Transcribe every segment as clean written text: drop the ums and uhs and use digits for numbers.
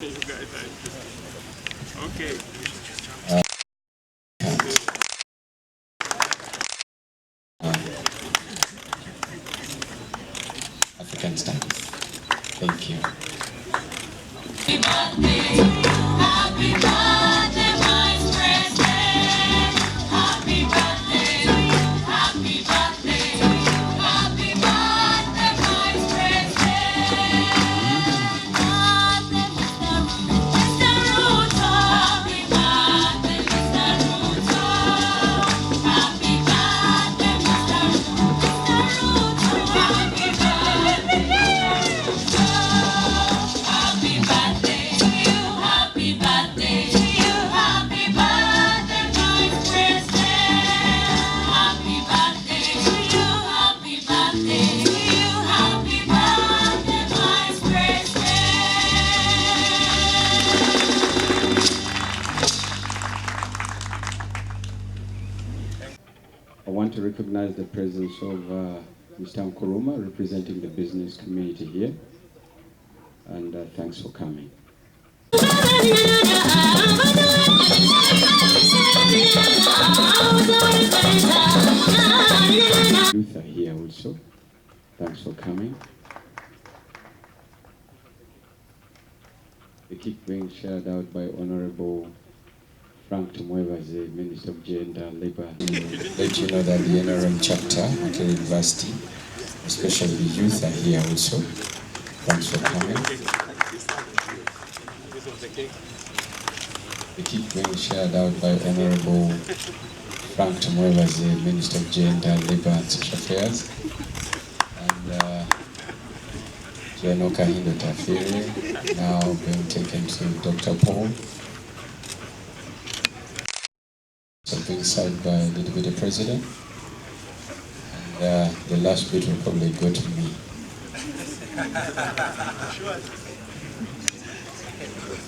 You guys are interesting. Okay. African studies. Thank you. Happy birthday, Vice President. Happy birthday, happy birthday, happy birthday, Vice President. Mr. Ruto. Happy birthday, Mr. Ruto. Happy birthday, Mr. Ruto. Happy birthday, Ruto. Happy birthday to you. Happy birthday to you. Happy birthday, Vice President. Happy birthday to you. Happy birthday to you. Happy birthday, Vice President. I want to recognize the presence of Mr. Nkuruma representing the business community here, and thanks for coming. Youth are here also. Thanks for coming. The cake being shared out by Honorable Frank Tumwebaze, Minister of Gender, Labor. Let you know that the NRM chapter at University, especially the youth, are here also. Thanks for coming. The cake being shared out by Honorable Frank Tumwebaze, Minister of Gender, Labor and Social Affairs, and Jono Kahindo Tafiri, now being taken to Dr. Paul. So being signed by the Deputy President, and the last bit will probably go to me.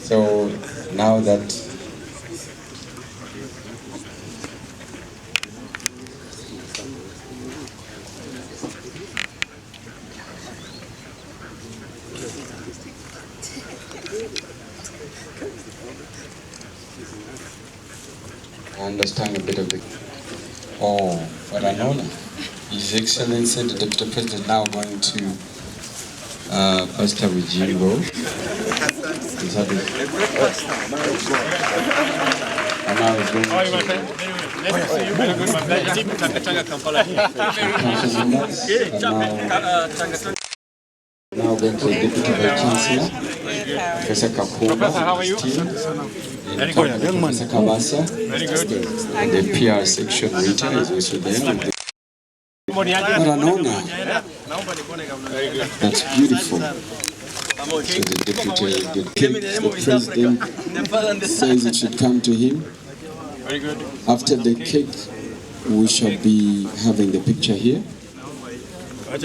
So now that I understand a bit of the what an honor. His Excellency the Deputy President now going to Pastor Wijingo. And now he's going to now going to the Deputy Vice Chancellor, Professor Kapumba, Professor Kabasa, and the PR section Rita is also there. What an honor. That's beautiful. So the deputy, the president says it should come to him. After the cake, we shall be having the picture here. Vice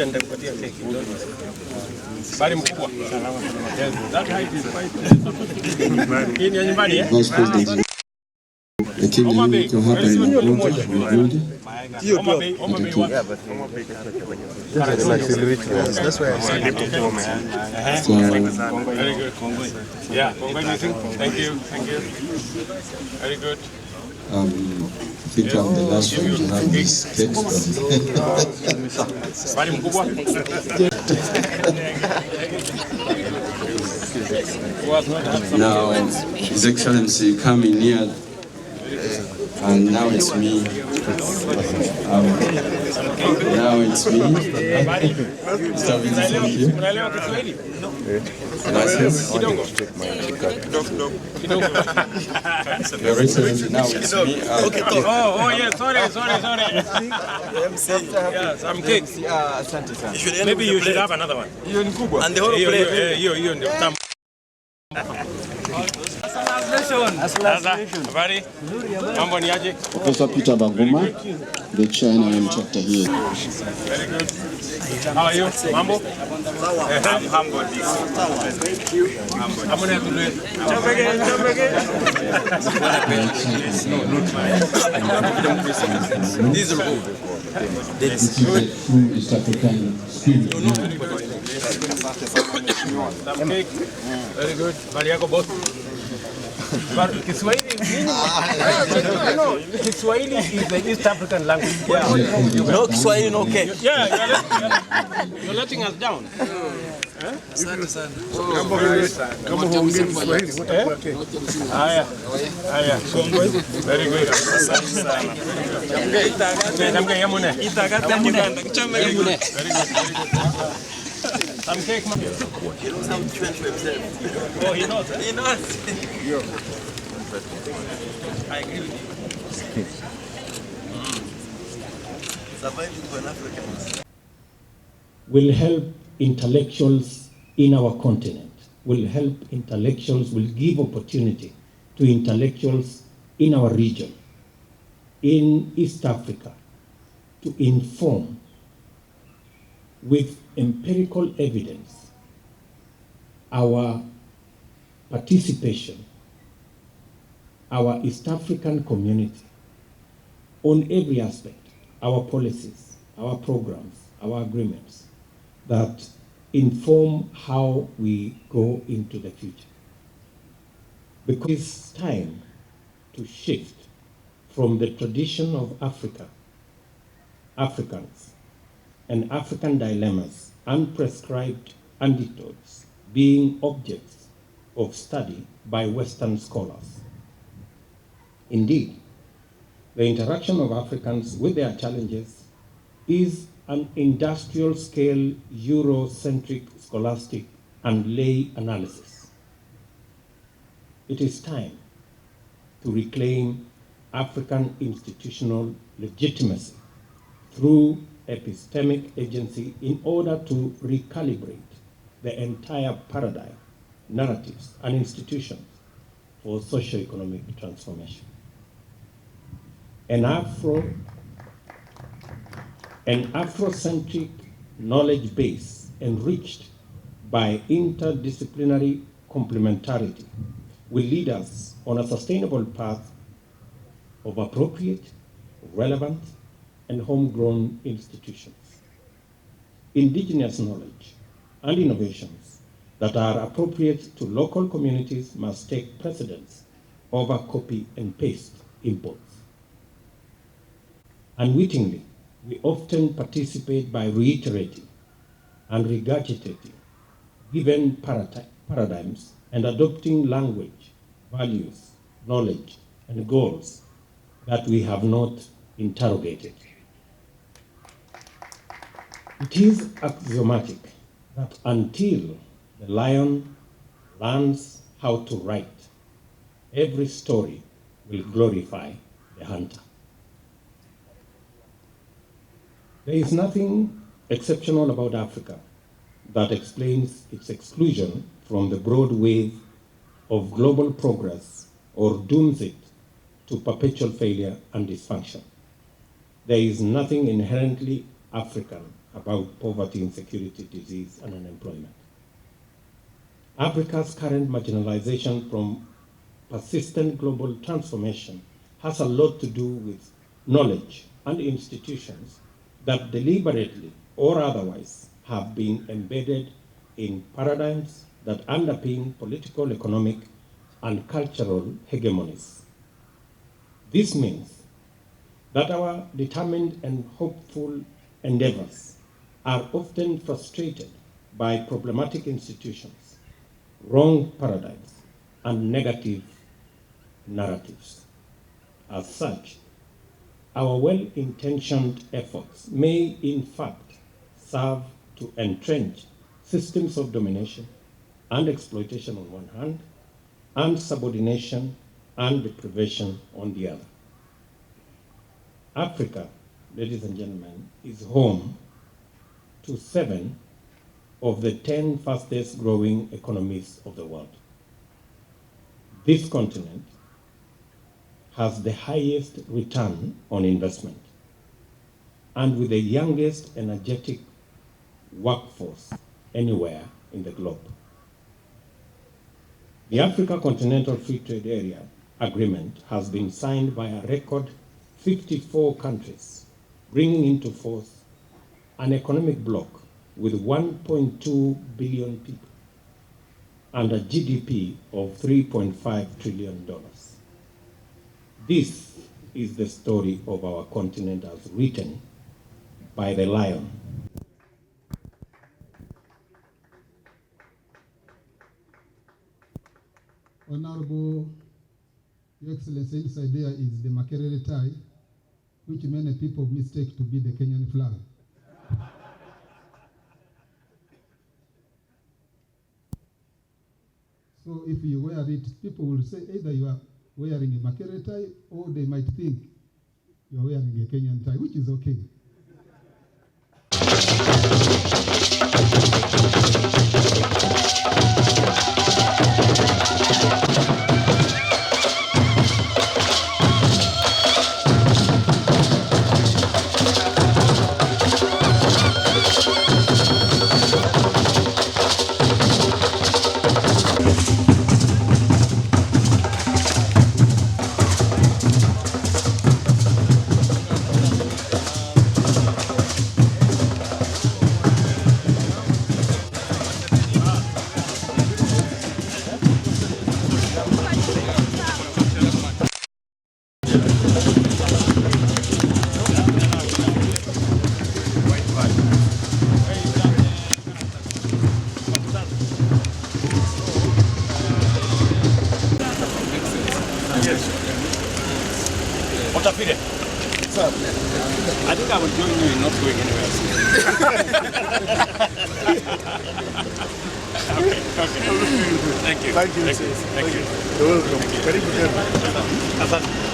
President, the king will happen in Ruto. That's why I said it. Very good. Yeah, thank you. Very good. I think I'm the last one to have this text. Now, His Excellency coming here, and now it's me. Now it's me. Mr. Vincent, thank you. Gracias. Your Excellency, now it's me. Oh yeah, sorry. Yes, I'm cake. Maybe you should have another one. And the whole plate. Habari? Mambo ni aje? Professor Peter Banguma, the chair NRM chapter here. Very good. How are you? Mambo? I'm humble. Thank you. I'm going to do it. Jump again. This is This is a true East African spirit. Very good. Mariako boss. Kiswahili Kiswahili is the East African language. No Kiswahili, no okay. You're letting us down. Very good. Some cake. He knows how to trench for himself. Oh, he knows. He knows. I agree with you. Surviving for an African will help intellectuals in our continent, will help intellectuals, will give opportunity to intellectuals in our region, in East Africa, to inform with empirical evidence our participation, our East African community on every aspect, our policies, our programs, our agreements that inform how we go into the future. Because it's time to shift from the tradition of Africa, Africans, and African dilemmas and prescribed antidotes being objects of study by Western scholars. Indeed, the interaction of Africans with their challenges is an industrial-scale Eurocentric scholastic and lay analysis. It is time to reclaim African institutional legitimacy through epistemic agency in order to recalibrate the entire paradigm, narratives, and institutions for socio-economic transformation. An Afrocentric knowledge base enriched by interdisciplinary complementarity will lead us on a sustainable path of appropriate, relevant, and homegrown institutions. Indigenous knowledge and innovations that are appropriate to local communities must take precedence over copy and paste imports. Unwittingly, we often participate by reiterating and regurgitating given paradigms and adopting language, values, knowledge, and goals that we have not interrogated. It is axiomatic that until the lion learns how to write, every story will glorify the hunter. There is nothing exceptional about Africa that explains its exclusion from the broad wave of global progress or dooms it to perpetual failure and dysfunction. There is nothing inherently African about poverty, insecurity, disease, and unemployment. Africa's current marginalization from persistent global transformation has a lot to do with knowledge and institutions that deliberately or otherwise have been embedded in paradigms that underpin political, economic, and cultural hegemonies. This means that our determined and hopeful endeavors are often frustrated by problematic institutions, wrong paradigms, and negative narratives. As such, our well-intentioned efforts may in fact serve to entrench systems of domination and exploitation on one hand, and subordination and deprivation on the other. Africa, ladies and gentlemen, is home to 7 of the 10 fastest growing economies of the world. This continent has the highest return on investment and with the youngest energetic workforce anywhere in the globe. The Africa Continental Free Trade Area Agreement has been signed by a record 54 countries, bringing into force an economic bloc with 1.2 billion people and a GDP of $3.5 trillion. This is the story of our continent as written by the lion. Honorable Your Excellency, this idea is the Makerere tie, which many people mistake to be the Kenyan flag. So if you wear it, people will say either you are wearing a Makerere tie or they might think you are wearing a Kenyan tie, which is okay. I think I will join you in not going anywhere. Okay. Thank you. Thank you. You're welcome. Very good.